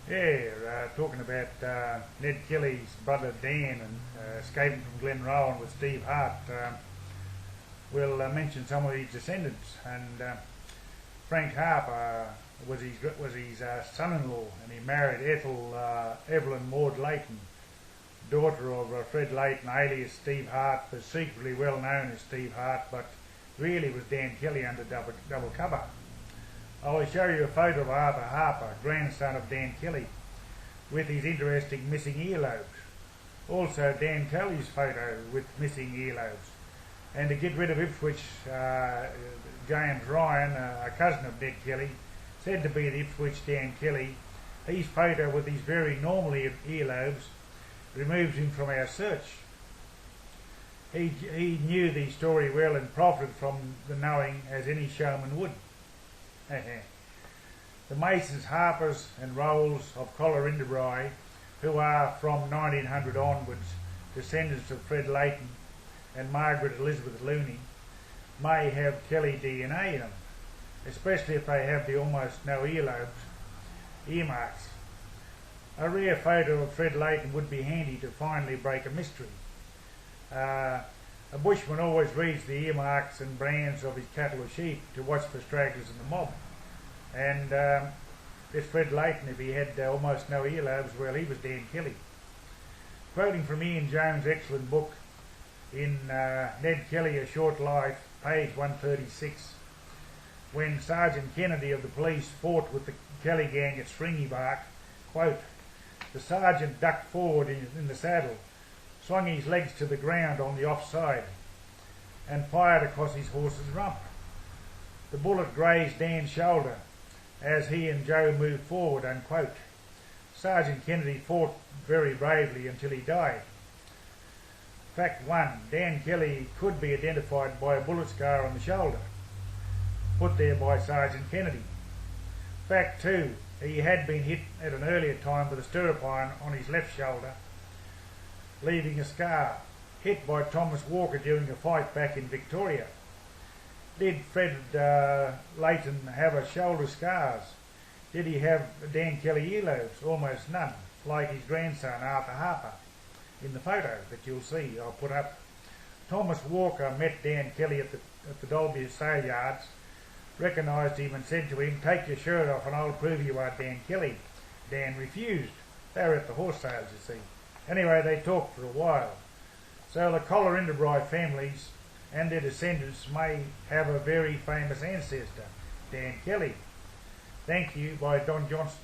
Talking about Ned Kelly's brother Dan and escaping from Glenrowan with Steve Hart. We'll mention some of his descendants. And Frank Harper was his son-in-law, and he married Ethel Evelyn Maude Layton, daughter of Fred Layton, alias Steve Hart, was secretly well known as Steve Hart, but really was Dan Kelly under double cover. I will show you a photo of Arthur Harper, grandson of Dan Kelly, with his interesting missing earlobes. Also Dan Kelly's photo with missing earlobes. And to get rid of Ipswichs James Ryan, a cousin of Ned Kelly, said to be the Ipswich Dan Kelly, his photo with his very normal earlobes removes him from our search. He knew the story well and profited from the knowing as any showman would. The Masons, Harpers and Rolles of Collarenebri, who are from 1900 onwards descendants of Fred Layton and Margaret Elizabeth Looney, may have Kelly DNA in them, especially if they have the almost no earlobes, earmarks. A rare photo of Fred Layton would be handy to finally break a mystery. A bushman always reads the earmarks and brands of his cattle or sheep to watch for stragglers in the mob. And this Fred Layton, if he had almost no earlobes, well, he was Dan Kelly. Quoting from Ian Jones' excellent book in Ned Kelly, A Short Life, page 136, when Sergeant Kennedy of the police fought with the Kelly gang at Stringy Bark, quote, the sergeant ducked forward in the saddle, swung his legs to the ground on the offside, and fired across his horse's rump. The bullet grazed Dan's shoulder as he and Joe moved forward, unquote. Sergeant Kennedy fought very bravely until he died. Fact 1. Dan Kelly could be identified by a bullet scar on the shoulder, put there by Sergeant Kennedy. Fact 2. He had been hit at an earlier time with a stirrup iron on his left shoulder, leaving a scar, hit by Thomas Walker during a fight back in Victoria. Did Fred Layton have a shoulder scars? Did he have Dan Kelly earlobes? Almost none, like his grandson Arthur Harper in the photo that you'll see I'll put up. Thomas Walker met Dan Kelly at the Dalby sale yards, recognised him and said to him, take your shirt off and I'll prove you are Dan Kelly. Dan refused. They were at the horse sales, you see. Anyway, they talked for a while. So the Collarenebri families and their descendants may have a very famous ancestor, Dan Kelly. Thank you by Don Johnson.